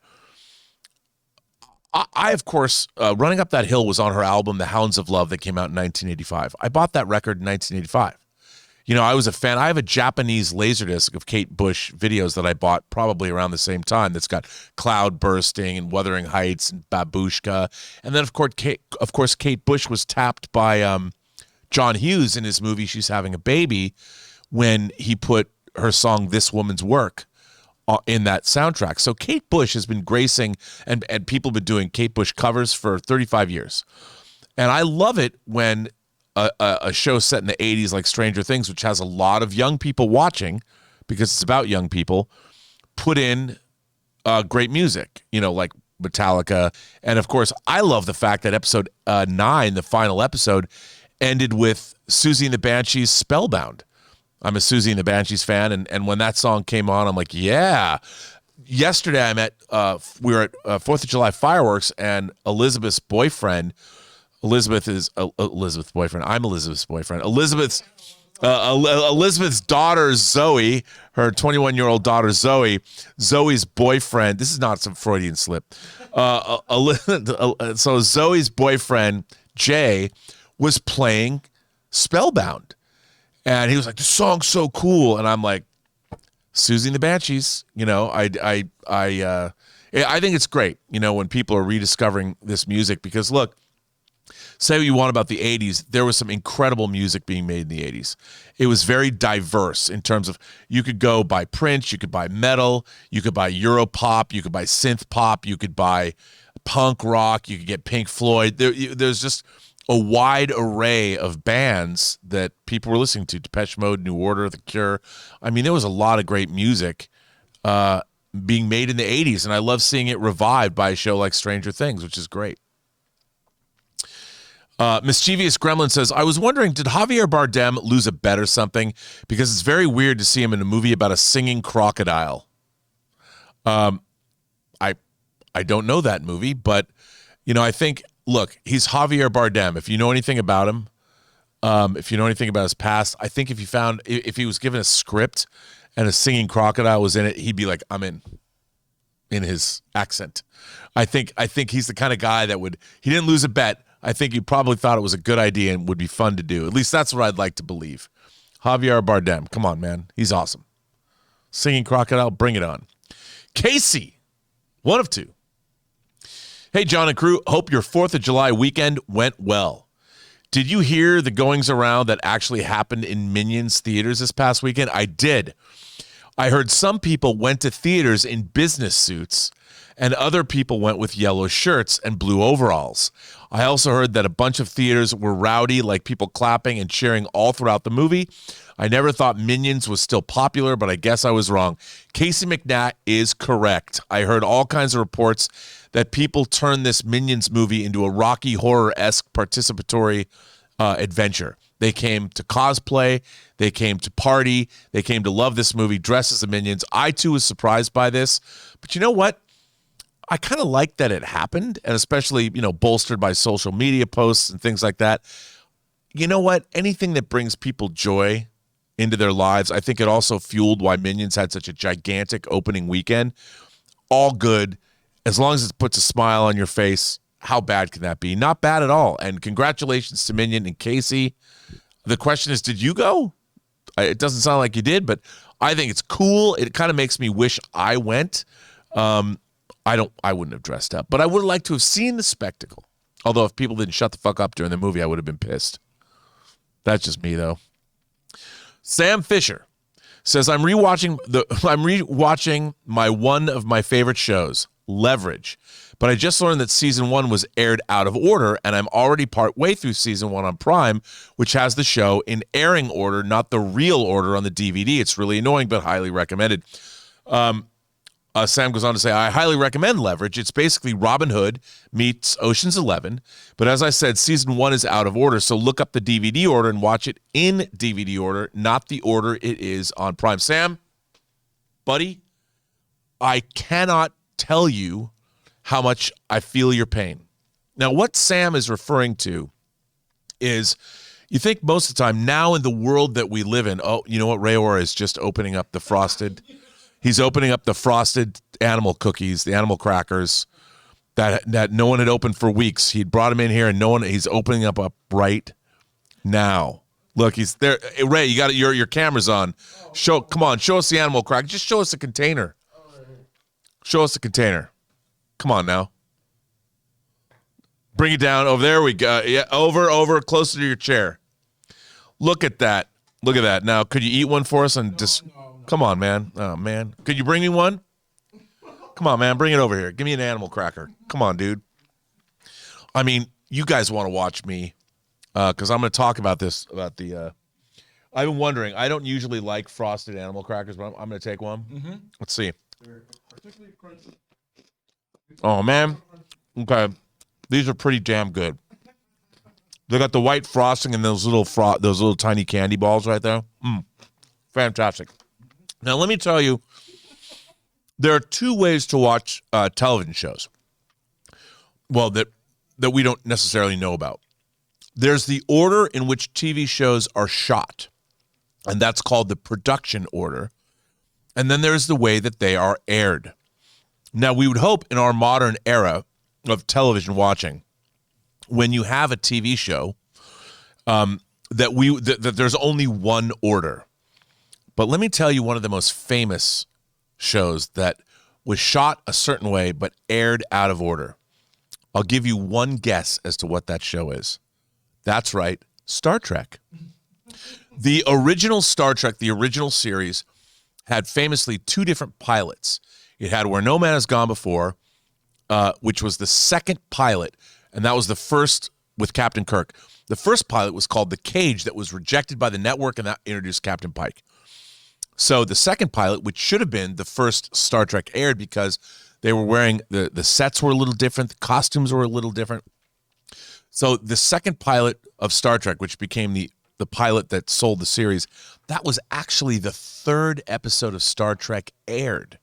I of course, Running Up That Hill was on her album, The Hounds of Love, that came out in 1985. I bought that record in 1985. You know, I was a fan. I have a Japanese Laserdisc of Kate Bush videos that I bought probably around the same time that's got Cloud Bursting and Wuthering Heights and Babushka. And then, of course, Kate Bush was tapped by John Hughes in his movie She's Having a Baby when he put her song This Woman's Work in that soundtrack. So Kate Bush has been gracing, and people have been doing Kate Bush covers for 35 years. And I love it when a show set in the 80s like Stranger Things, which has a lot of young people watching because it's about young people, put in great music, you know, like Metallica. And of course, I love the fact that episode 9, the final episode, ended with Susie and the Banshees' Spellbound. I'm a Susie and the Banshees fan, and when that song came on, I'm like, yeah. Yesterday, we were at 4th of July fireworks, and Elizabeth's boyfriend, Elizabeth's boyfriend. I'm Elizabeth's boyfriend. Elizabeth's daughter, Zoe, her 21-year-old daughter, Zoe's boyfriend. This is not some Freudian slip. So Zoe's boyfriend, Jay, was playing Spellbound. And he was like, "This song's so cool," and I'm like, "Susie and the Banshees." You know, I think it's great. You know, when people are rediscovering this music, because look, say what you want about the '80s, there was some incredible music being made in the '80s. It was very diverse in terms of you could go buy Prince, you could buy metal, you could buy Europop, you could buy synth pop, you could buy punk rock, you could get Pink Floyd. There's just a wide array of bands that people were listening to. Depeche Mode, New Order, The Cure. I mean, there was a lot of great music being made in the 80s, and I love seeing it revived by a show like Stranger Things, which is great. Mischievous Gremlin says, I was wondering, did Javier Bardem lose a bet or something? Because it's very weird to see him in a movie about a singing crocodile. I don't know that movie, but, you know, I think... Look, he's Javier Bardem. If you know anything about him, if you know anything about his past, I think if he was given a script and a singing crocodile was in it, he'd be like, I'm in his accent. I think he's the kind of guy that he didn't lose a bet. I think he probably thought it was a good idea and would be fun to do. At least that's what I'd like to believe. Javier Bardem. Come on, man. He's awesome. Singing crocodile, bring it on. Casey, one of two. Hey, John and crew, hope your 4th of July weekend went well. Did you hear the goings around that actually happened in Minions theaters this past weekend? I did. I heard some people went to theaters in business suits, and other people went with yellow shirts and blue overalls. I also heard that a bunch of theaters were rowdy, like people clapping and cheering all throughout the movie. I never thought Minions was still popular, but I guess I was wrong. Casey McNatt is correct. I heard all kinds of reports that people turned this Minions movie into a Rocky Horror-esque participatory adventure. They came to cosplay. They came to party. They came to love this movie, dress as the Minions. I, too, was surprised by this. But you know what? I kind of like that it happened, and especially, bolstered by social media posts and things like that. You know what? Anything that brings people joy into their lives, I think it also fueled why Minions had such a gigantic opening weekend. All good. As long as it puts a smile on your face, how bad can that be? Not bad at all. And congratulations to Minion and Casey. The question is, did you go? It doesn't sound like you did, but I think it's cool. It kind of makes me wish I went. I wouldn't have dressed up, but I would like to have seen the spectacle. Although if people didn't shut the fuck up during the movie, I would have been pissed. That's just me, though. Sam Fisher says, I'm rewatching one of my favorite shows, Leverage, but I just learned that season 1 was aired out of order, and I'm already part way through season 1 on Prime, which has the show in airing order, not the real order on the DVD. It's really annoying, but highly recommended. Sam goes on to say, I highly recommend Leverage. It's basically Robin Hood meets Ocean's 11. But as I said, season 1 is out of order. So look up the DVD order and watch it in DVD order, not the order it is on Prime. Sam, buddy, I cannot tell you how much I feel your pain. Now, what Sam is referring to is, you think most of the time now in the world that we live in, oh, you know what? Rayor is just opening up the frosted. He's opening up the frosted animal cookies, the animal crackers that no one had opened for weeks. He'd brought them in here, and he's opening up right now. Look, he's there. Hey, Ray, you got your camera's on. Come on, show us the animal cracker. Just show us the container. Show us the container. Come on now. Bring it down. Over there we go. Yeah, over, closer to your chair. Look at that. Look at that. Now, could you eat one for us and just... Come on, man. Oh, man. Could you bring me one? Come on, man. Bring it over here. Give me an animal cracker. Come on, dude. I mean, you guys want to watch me because I'm going to talk about this, about the... I've been wondering. I don't usually like frosted animal crackers, but I'm going to take one. Mm-hmm. Let's see. Oh, man. Okay. These are pretty damn good. They got the white frosting and those little tiny candy balls right there. Fantastic. Now, let me tell you, there are two ways to watch television shows. Well, that we don't necessarily know about. There's the order in which TV shows are shot, and that's called the production order. And then there's the way that they are aired. Now, we would hope in our modern era of television watching, when you have a TV show, that there's only one order. But let me tell you one of the most famous shows that was shot a certain way but aired out of order. I'll give you one guess as to what that show is. That's right, Star Trek. The original Star Trek, the original series, had famously two different pilots. It had Where No Man Has Gone Before, which was the second pilot, and that was the first with Captain Kirk. The first pilot was called The Cage, that was rejected by the network, and that introduced Captain Pike. So the second pilot, which should have been the first Star Trek aired because they were wearing, the sets were a little different, the costumes were a little different. So the second pilot of Star Trek, which became the pilot that sold the series, that was actually the third episode of Star Trek aired.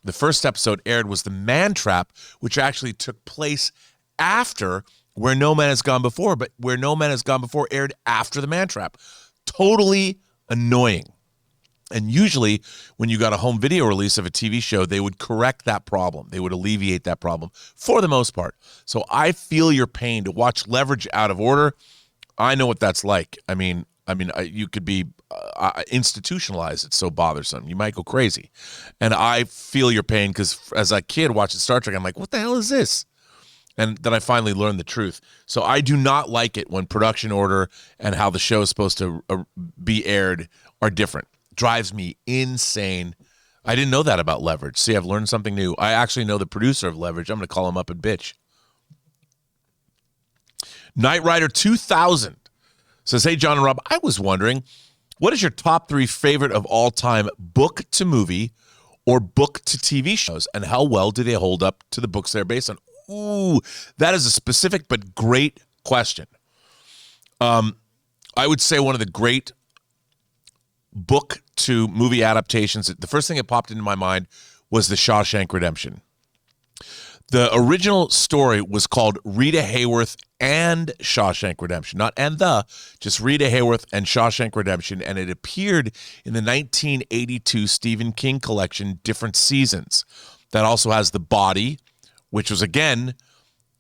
The first episode aired was The Man Trap, which actually took place after Where No Man Has Gone Before, but Where No Man Has Gone Before aired after The Man Trap. Totally annoying. And usually when you got a home video release of a TV show, they would correct that problem. They would alleviate that problem for the most part. So I feel your pain to watch Leverage out of order. I know what that's like. I mean, you could be institutionalized. It's so bothersome. You might go crazy. And I feel your pain because as a kid watching Star Trek, I'm like, what the hell is this? And then I finally learned the truth. So I do not like it when production order and how the show is supposed to be aired are different. Drives me insane. I didn't know that about Leverage. See, I've learned something new. I actually know the producer of Leverage. I'm going to call him up and bitch. Knight Rider 2000 says, hey, John and Rob, I was wondering, what is your top 3 favorite of all time book to movie or book to TV shows, and how well do they hold up to the books they're based on? Ooh, that is a specific but great question. I would say one of the great book to movie adaptations, the first thing that popped into my mind was The Shawshank Redemption. The original story was called Rita Hayworth and Shawshank Redemption, not just Rita Hayworth and Shawshank Redemption, and it appeared in the 1982 Stephen King collection, Different Seasons. That also has The Body, which was again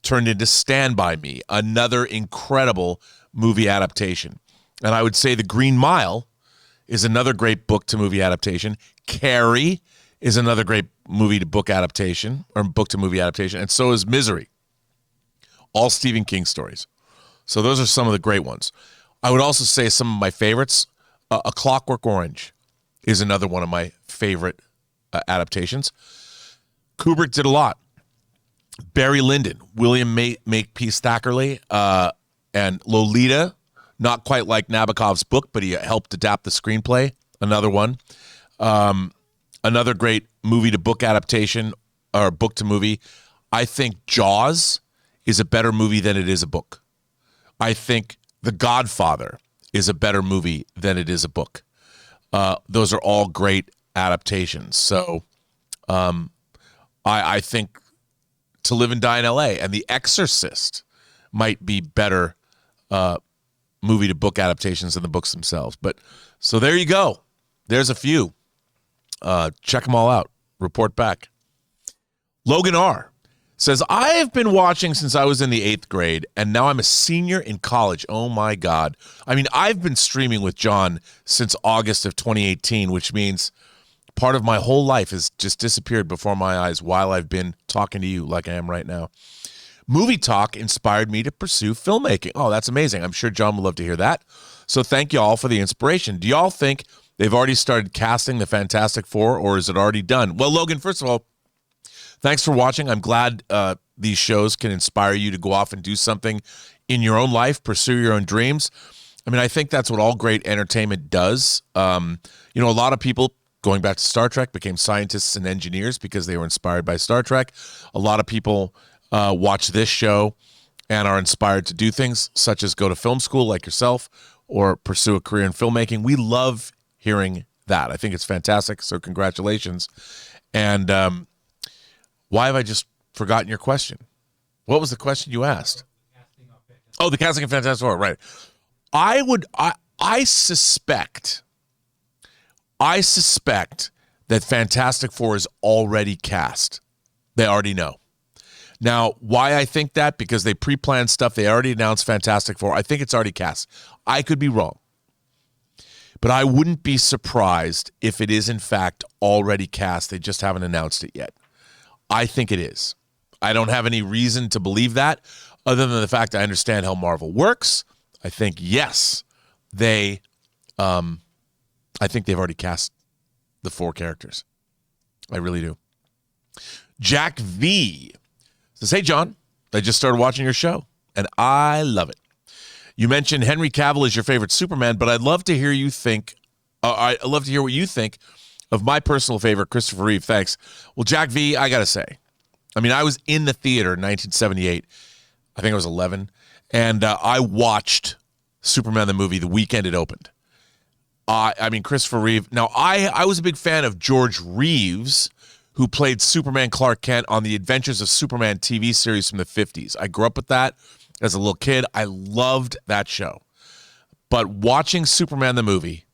turned into Stand By Me, another incredible movie adaptation. And I would say The Green Mile is another great book to movie adaptation. Carrie is another great movie to book adaptation, or book to movie adaptation, and so is Misery. All Stephen King stories. So those are some of the great ones. I would also say some of my favorites. A Clockwork Orange is another one of my favorite adaptations. Kubrick did a lot. Barry Lyndon, William Makepeace Thackeray, and Lolita, not quite like Nabokov's book, but he helped adapt the screenplay. Another one. Another great movie to book adaptation, or book to movie. I think Jaws is a better movie than it is a book. I think The Godfather is a better movie than it is a book. Those are all great adaptations. So I think To Live and Die in L.A. and The Exorcist might be better movie to book adaptations than the books themselves. But so there you go. There's a few. Check them all out. Report back. Logan R. says, I have been watching since I was in the 8th grade, and now I'm a senior in college. Oh, my God. I mean, I've been streaming with John since August of 2018, which means part of my whole life has just disappeared before my eyes while I've been talking to you like I am right now. Movie Talk inspired me to pursue filmmaking. Oh, that's amazing. I'm sure John would love to hear that. So thank you all for the inspiration. Do y'all think they've already started casting the Fantastic Four, or is it already done? Well, Logan, first of all, thanks for watching. I'm glad these shows can inspire you to go off and do something in your own life, pursue your own dreams. I mean, I think that's what all great entertainment does. A lot of people, going back to Star Trek, became scientists and engineers because they were inspired by Star Trek. A lot of people watch this show and are inspired to do things such as go to film school like yourself or pursue a career in filmmaking. We love hearing that. I think it's fantastic. So congratulations. And why have I just forgotten your question? What was the question you asked? Oh, the casting of Fantastic Four, right. I suspect that Fantastic Four is already cast. They already know. Now, why I think that? Because they pre-planned stuff. They already announced Fantastic Four. I think it's already cast. I could be wrong. But I wouldn't be surprised if it is, in fact, already cast. They just haven't announced it yet. I think it is. I don't have any reason to believe that other than the fact I understand how Marvel works. I think, yes, I think they've already cast the 4 characters. I really do. Jack V says, hey, John, I just started watching your show, and I love it. You mentioned Henry Cavill is your favorite Superman, but I'd love to hear I'd love to hear what you think of my personal favorite, Christopher Reeve. Thanks. Well, Jack V, I got to say, I mean, I was in the theater in 1978. I think I was 11, and I watched Superman the movie the weekend it opened. Christopher Reeve. Now, I was a big fan of George Reeves, who played Superman Clark Kent on the Adventures of Superman TV series from the 50s. I grew up with that as a little kid. I loved that show. But watching Superman the movie,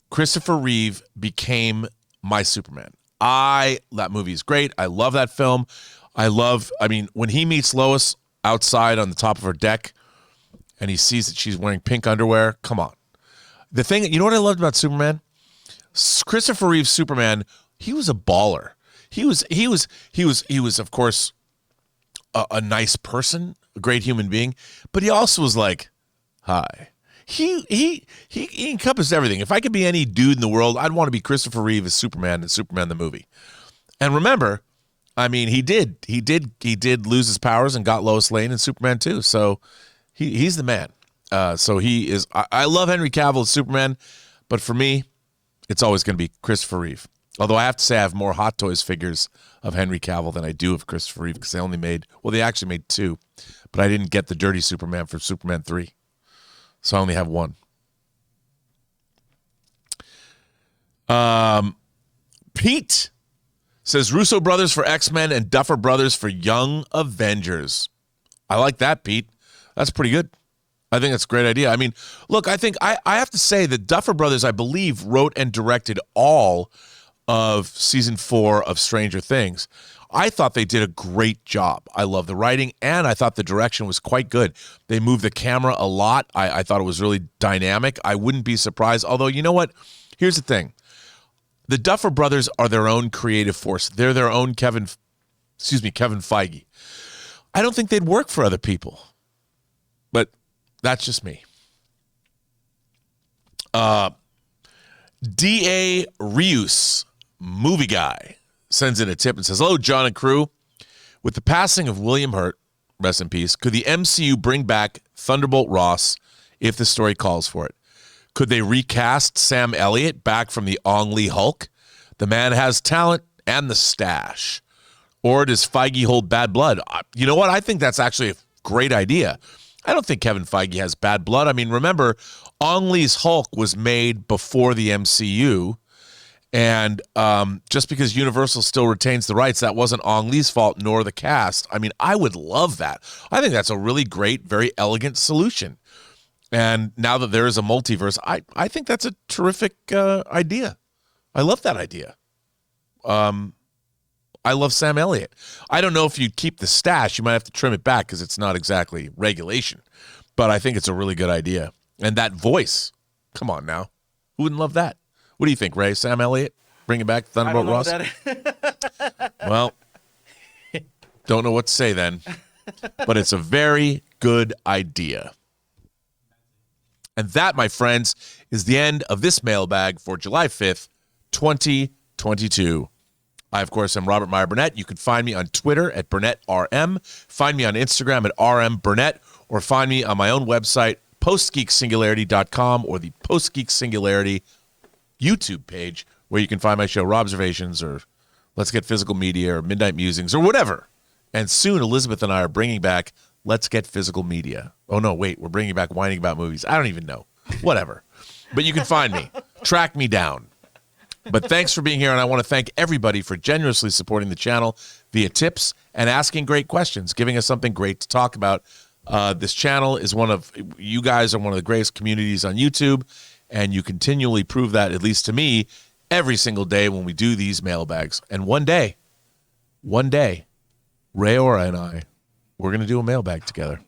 Christopher Reeve became my Superman. That movie is great. I love that film. When he meets Lois outside on the top of her deck and he sees that she's wearing pink underwear, come on. The thing, you know what I loved about Superman? Christopher Reeve's Superman, he was a baller. He was of course a nice person, a great human being, but he also was like, hi. He encompassed everything. If I could be any dude in the world, I'd want to be Christopher Reeve as Superman and Superman the movie. And remember, I mean, he did lose his powers and got Lois Lane in Superman 2. So he's the man. So he is. I love Henry Cavill as Superman, but for me, it's always going to be Christopher Reeve. Although I have to say I have more Hot Toys figures of Henry Cavill than I do of Christopher Reeve because they actually made 2, but I didn't get the dirty Superman for Superman 3. So I only have one. Pete says Russo brothers for X-Men and Duffer brothers for Young Avengers. I like that, Pete. That's pretty good. I think that's a great idea. I mean, look, I think I have to say that Duffer Brothers, I believe, wrote and directed all of season 4 of Stranger Things. I thought they did a great job. I love the writing, and I thought the direction was quite good. They moved the camera a lot. I thought it was really dynamic. I wouldn't be surprised. Although, you know what? Here's the thing. The Duffer Brothers are their own creative force. They're their own Kevin Feige. I don't think they'd work for other people. But that's just me. D.A. Rius, movie guy, sends in a tip and says, hello, John and crew. With the passing of William Hurt, rest in peace, could the MCU bring back Thunderbolt Ross if the story calls for it? Could they recast Sam Elliott back from the Ong Lee Hulk? The man has talent and the stash. Or does Feige hold bad blood? You know what? I think that's actually a great idea. I don't think Kevin Feige has bad blood. I mean, remember, Ong Lee's Hulk was made before the MCU. And just because Universal still retains the rights, that wasn't Ong Lee's fault, nor the cast. I mean, I would love that. I think that's a really great, very elegant solution. And now that there is a multiverse, I think that's a terrific idea. I love that idea. I love Sam Elliott. I don't know if you'd keep the stash. You might have to trim it back because it's not exactly regulation. But I think it's a really good idea. And that voice, come on now. Who wouldn't love that? What do you think, Ray? Sam Elliott? Bring it back, Thunderbolt Ross? Well, don't know what to say then. But it's a very good idea. And that, my friends, is the end of this mailbag for July 5th, 2022. I, of course, am Robert Meyer Burnett. You can find me on Twitter at BurnettRM. Find me on Instagram at RMBurnett, or find me on my own website, postgeeksingularity.com, or the Postgeek Singularity YouTube page, where you can find my show, Robservations, or Let's Get Physical Media, or Midnight Musings, or whatever. And soon, Elizabeth and I are bringing back Let's Get Physical Media. Oh, no, wait, we're bringing back Whining About Movies. I don't even know. Whatever. But you can find me. Track me down. But thanks for being here, and I want to thank everybody for generously supporting the channel via tips and asking great questions, giving us something great to talk about. This channel is you guys are one of the greatest communities on YouTube, and you continually prove that, at least to me, every single day when we do these mailbags. And one day, Ray Ora and I, we're going to do a mailbag together.